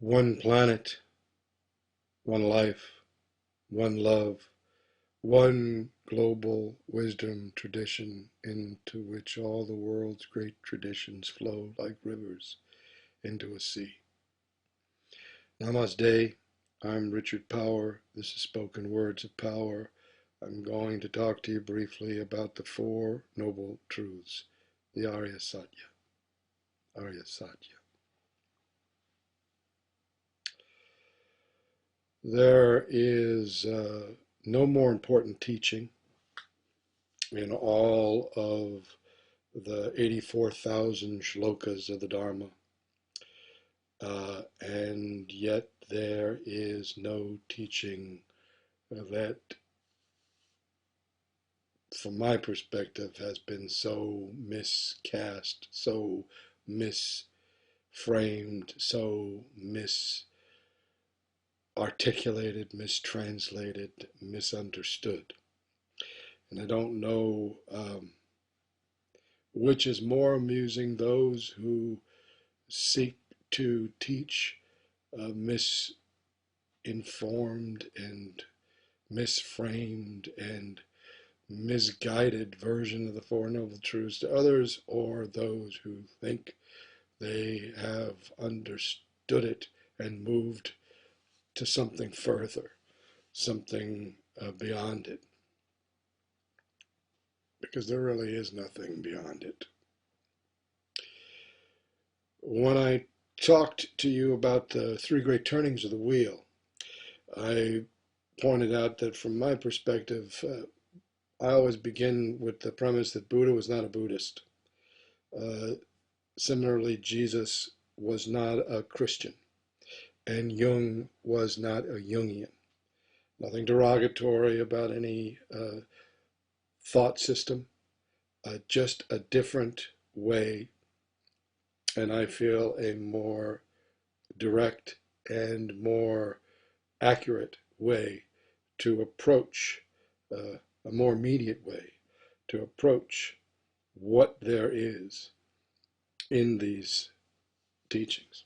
One planet, one life, one love, one global wisdom tradition into which all the world's great traditions flow like rivers into a sea. Namaste. I'm Richard Power. This is Spoken Words of Power. I'm going to talk to you briefly about the Four Noble Truths, the Arya Satya. Arya Satya. There is no more important teaching in all of the 84,000 shlokas of the Dharma, and yet there is no teaching that, from my perspective, has been so miscast, so misframed, so misarticulated, mistranslated, misunderstood. And I don't know which is more amusing, those who seek to teach a misinformed and misframed and misguided version of the Four Noble Truths to others, or those who think they have understood it and moved to something further, something beyond it. Because there really is nothing beyond it. When I talked to you about the three great turnings of the wheel, I pointed out that from my perspective, I always begin with the premise that Buddha was not a Buddhist. Similarly, Jesus was not a Christian, and Jung was not a Jungian. Nothing derogatory about any thought system, just a different way, and I feel a more direct and more accurate way to approach, a more immediate way to approach what there is in these teachings.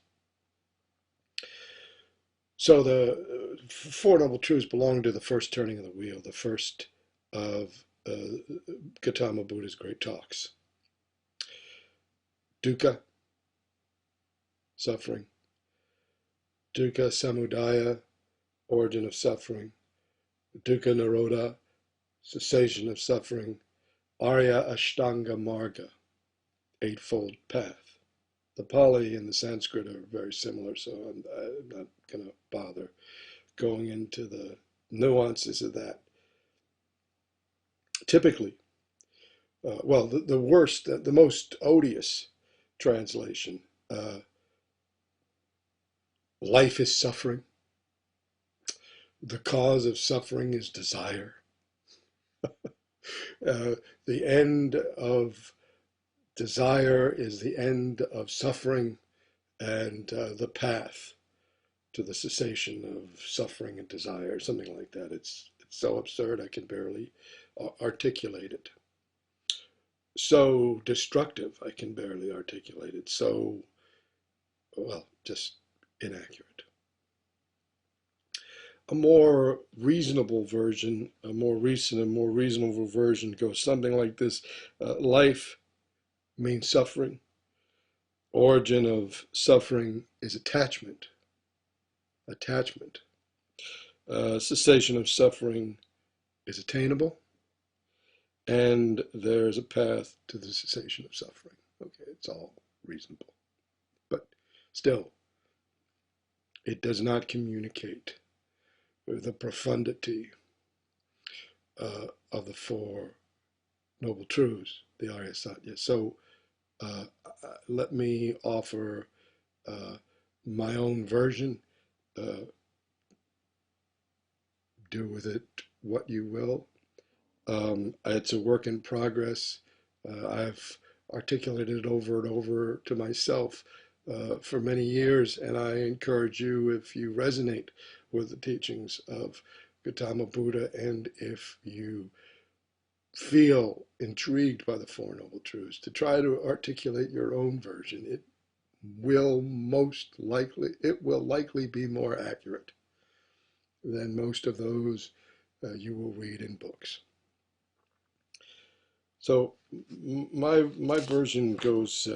So the Four Noble Truths belong to the first turning of the wheel, the first of Gautama Buddha's great talks. Dukkha, suffering. Dukkha Samudaya, origin of suffering. Dukkha Nirodha, cessation of suffering. Arya Ashtanga Marga, eightfold path. The Pali and the Sanskrit are very similar, so I'm not going to bother going into the nuances of that. Typically, the worst, the most odious translation, life is suffering. The cause of suffering is desire. The end of desire is the end of suffering, and the path to the cessation of suffering and desire, something like that. It's so absurd I can barely articulate it. So destructive I can barely articulate it. So, well, just inaccurate. A more reasonable version, a more recent and more reasonable version goes something like this. Life means suffering. Origin of suffering is attachment. Attachment. Cessation of suffering is attainable, and there's a path to the cessation of suffering. Okay, it's all reasonable. But still, it does not communicate the profundity of the Four Noble Truths, the Arya Satya. So let me offer my own version. Do with it what you will. It's a work in progress. I've articulated it over and over to myself for many years, and I encourage you, if you resonate with the teachings of Gautama Buddha, and if you feel intrigued by the Four Noble Truths, to try to articulate your own version. will likely be more accurate than most of those you will read in books. So my version goes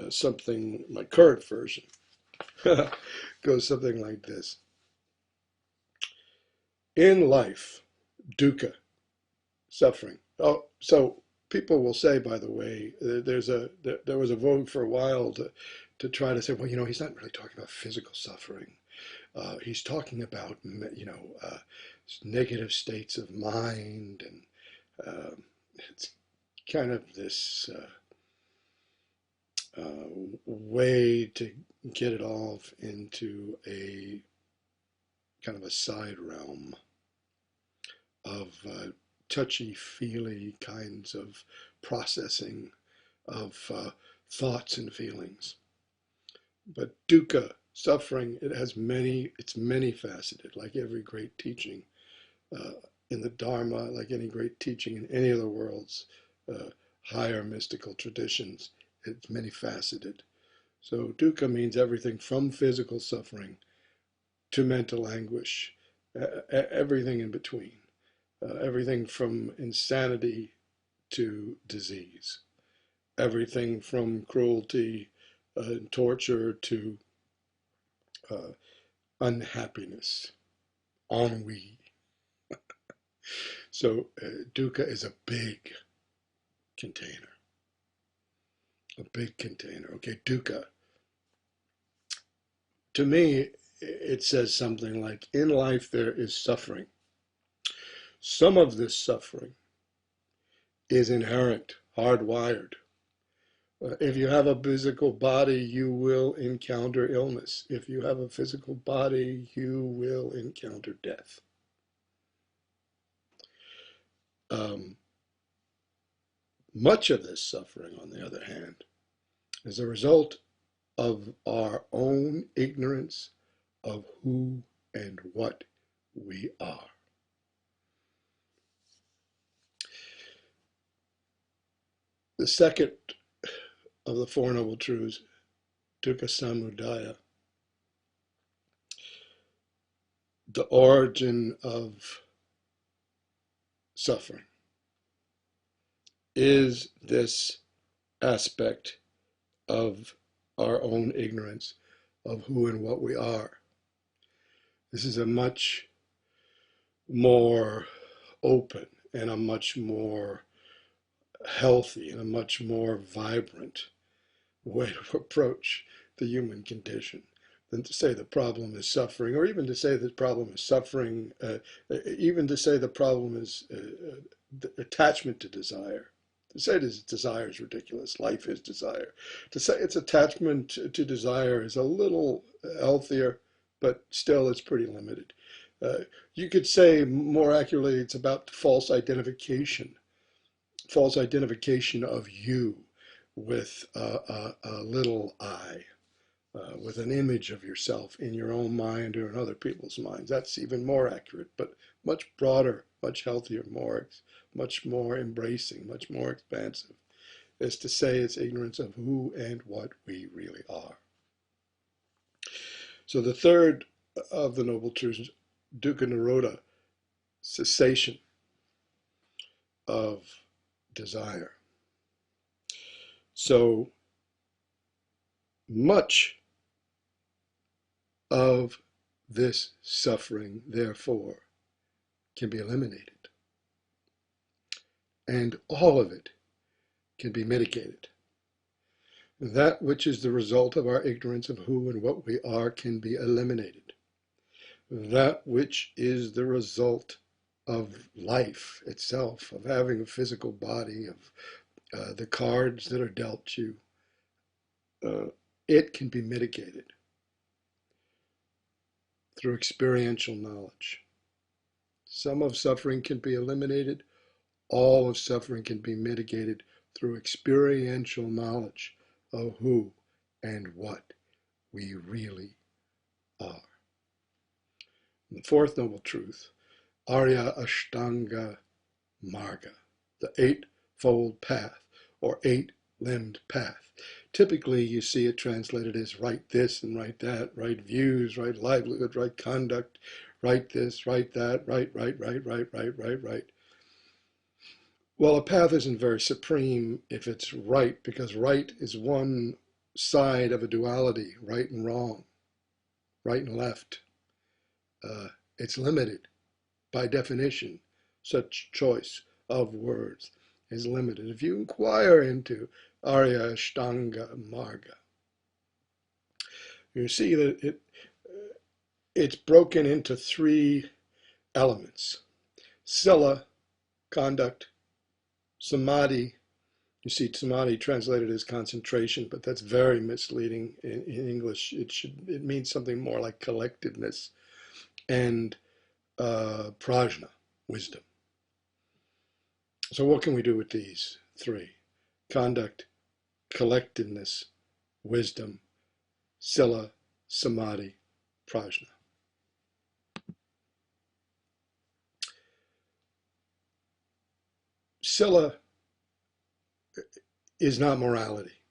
my current version goes something like this. In life, dukkha, suffering. Oh, so people will say, by the way, there was a vogue for a while to try to say, well, he's not really talking about physical suffering. He's talking about, negative states of mind, and it's kind of this way to get it off into a kind of a side realm of touchy-feely kinds of processing of thoughts and feelings. But dukkha, suffering, it's many faceted, like every great teaching in the Dharma, like any great teaching in any of the world's higher mystical traditions. It's many faceted. So dukkha means everything from physical suffering to mental anguish, everything in between, everything from insanity to disease, everything from cruelty and torture to unhappiness, ennui. So dukkha is a big container. Okay, dukkha. To me, it says something like, in life there is suffering. Some of this suffering is inherent, hardwired. If you have a physical body, you will encounter illness. If you have a physical body, you will encounter death. Much of this suffering, on the other hand, is a result of our own ignorance of who and what we are. The second of the Four Noble Truths, dukkha samudaya, the origin of suffering, is this aspect of our own ignorance of who and what we are. This is a much more open and a much more healthy and a much more vibrant way to approach the human condition than to say the problem is suffering, or even to say the problem is suffering, even to say the problem is attachment to desire. To say desire is ridiculous. Life is desire. To say it's attachment to desire is a little healthier, but still it's pretty limited. You could say more accurately it's about false identification of you with a little I, with an image of yourself in your own mind or in other people's minds. That's even more accurate, but much broader, much healthier, much more embracing, much more expansive, is to say it's ignorance of who and what we really are. So the third of the Noble Truths, dukkha nirodha, cessation of desire. So much of this suffering, therefore, can be eliminated. And all of it can be mitigated. That which is the result of our ignorance of who and what we are can be eliminated. That which is the result of life itself, of having a physical body, of the cards that are dealt you, it can be mitigated through experiential knowledge. Some of suffering can be eliminated. All of suffering can be mitigated through experiential knowledge of who and what we really are. And the fourth noble truth, Arya Ashtanga Marga, the eightfold path or 8 limbed path. Typically, you see it translated as right this and right that, right views, right livelihood, right conduct, right this, right that, right. Well, a path isn't very supreme if it's right, because right is one side of a duality, right and wrong, right and left. It's limited by definition. Such choice of words is limited. If you inquire into Arya Ashtanga Marga, you see that it's broken into three elements: sila, conduct; samadhi. You see samadhi translated as concentration, but that's very misleading in English. It means something more like collectedness; and prajna, wisdom. So what can we do with these three? Conduct, collectedness, wisdom, sila, samadhi, prajna. Sila is not morality,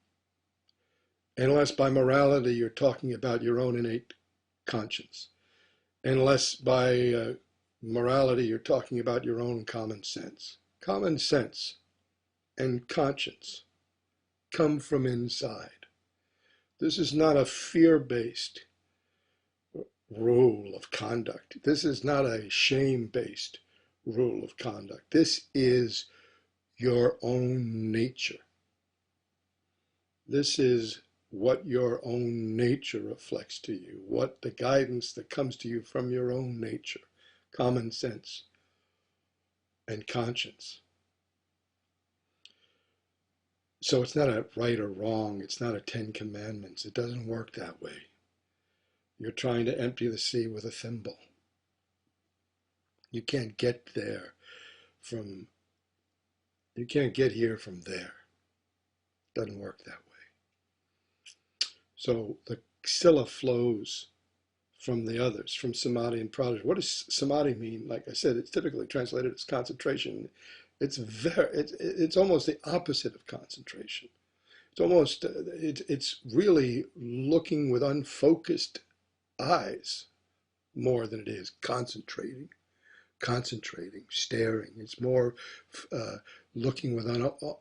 unless by morality you're talking about your own innate conscience, unless by morality you're talking about your own common sense. Common sense and conscience come from inside. This is not a fear-based rule of conduct. This is not a shame-based rule of conduct. This is your own nature. This is what your own nature reflects to you, what the guidance that comes to you from your own nature, common sense and conscience. So it's not a right or wrong. It's not a 10 Commandments. It doesn't work that way. You're trying to empty the sea with a thimble. You can't get there from, you can't get here from there. It doesn't work that way. So the sila flows from the others, from samadhi and prajna. What does samadhi mean? Like I said, it's typically translated as concentration. It's almost the opposite of concentration. It's really looking with unfocused eyes more than it is concentrating, staring. It's more looking with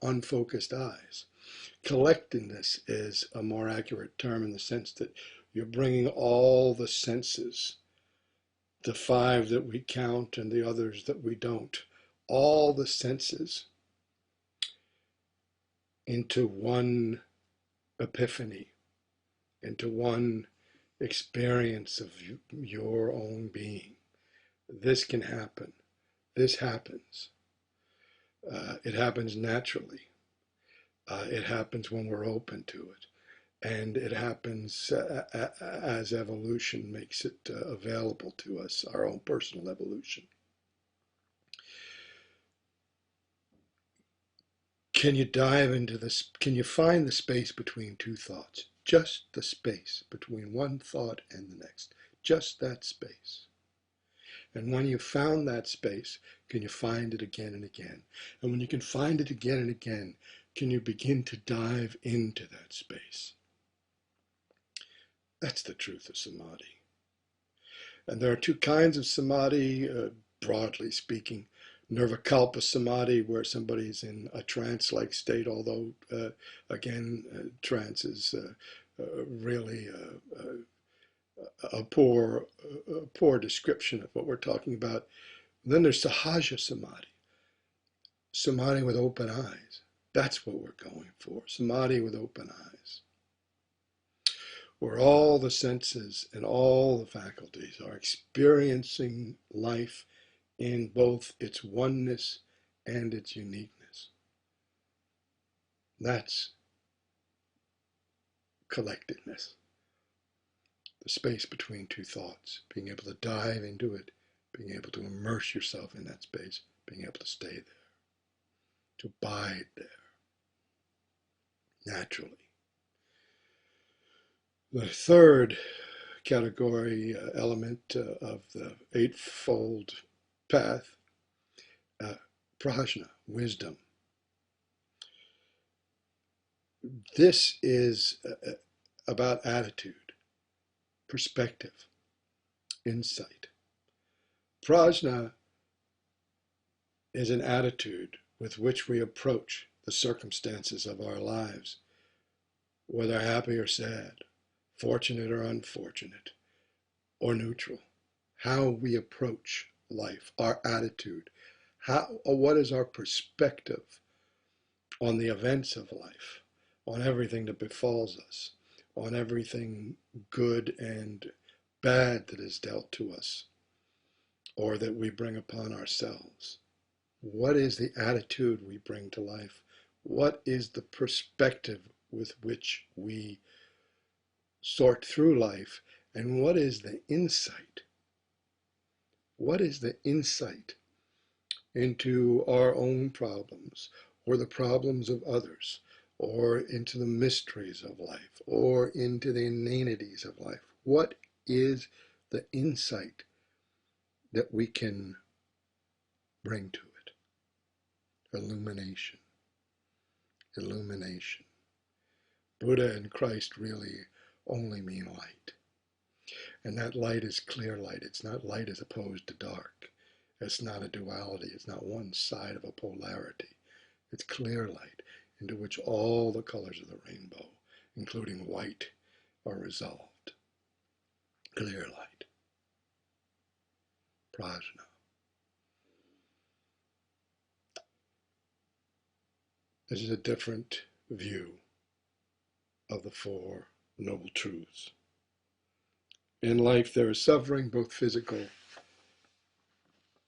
unfocused eyes. Collectedness is a more accurate term in the sense that you're bringing all the senses, the 5 that we count and the others that we don't, all the senses into one epiphany, into one experience of your own being. This can happen. This happens. It happens naturally. It happens when we're open to it. And it happens as evolution makes it available to us, our own personal evolution. Can you dive into this? Can you find the space between two thoughts? Just the space between one thought and the next. Just that space. And when you found that space, can you find it again and again? And when you can find it again and again, can you begin to dive into that space? That's the truth of samadhi. And there are 2 kinds of samadhi, broadly speaking. Nirvikalpa Samadhi, where somebody's in a trance-like state, although, trance is really a poor description of what we're talking about. And then there's Sahaja Samadhi, samadhi with open eyes. That's what we're going for, samadhi with open eyes, where all the senses and all the faculties are experiencing life in both its oneness and its uniqueness. That's collectedness. The space between 2 thoughts, being able to dive into it, being able to immerse yourself in that space, being able to stay there, to abide there, naturally. The third category, element of the eightfold path, prajna, wisdom. this is about attitude, perspective, insight. Prajna is an attitude with which we approach the circumstances of our lives, whether happy or sad, fortunate or unfortunate, or neutral. How we approach life, our attitude, what is our perspective on the events of life, on everything that befalls us, on everything good and bad that is dealt to us or that we bring upon ourselves. What is the attitude we bring to life? What is the perspective with which we sort through life? And what is the insight? What is the insight into our own problems or the problems of others, or into the mysteries of life, or into the inanities of life? What is the insight that we can bring to it? Illumination. Illumination. Buddha and Christ really only mean light. And that light is clear light. It's not light as opposed to dark. It's not a duality. It's not one side of a polarity. It's clear light into which all the colors of the rainbow, including white, are resolved. Clear light. Prajna. This is a different view of the Four Noble Truths. In life, there is suffering, both physical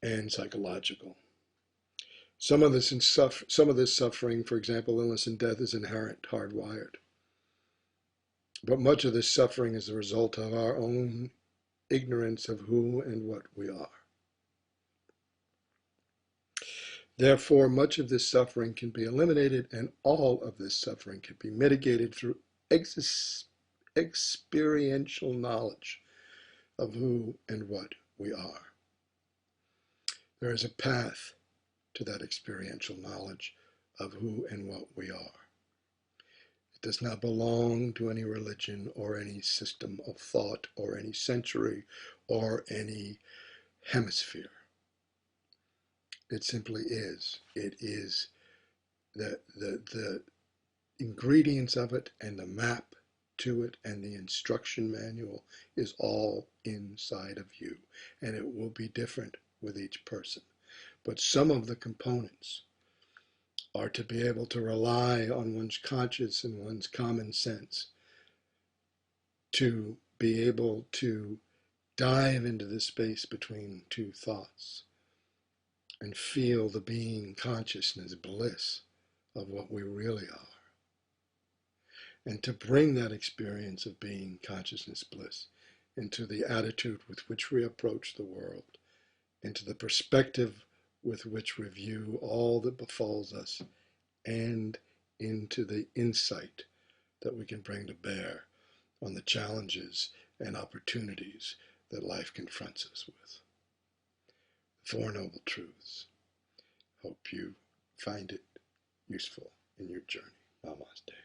and psychological. Some of this suffering, for example, illness and death, is inherent, hardwired. But much of this suffering is the result of our own ignorance of who and what we are. Therefore, much of this suffering can be eliminated, and all of this suffering can be mitigated through experiential knowledge of who and what we are. There is a path to that experiential knowledge of who and what we are. It does not belong to any religion or any system of thought or any century or any hemisphere. It simply is. It is the ingredients of it, and the map to it, and the instruction manual is all inside of you. And it will be different with each person. But some of the components are to be able to rely on one's conscience and one's common sense to be able to dive into the space between two thoughts and feel the being consciousness bliss of what we really are. And to bring that experience of being consciousness bliss into the attitude with which we approach the world, into the perspective with which we view all that befalls us, and into the insight that we can bring to bear on the challenges and opportunities that life confronts us with. Four Noble Truths. Hope you find it useful in your journey. Namaste.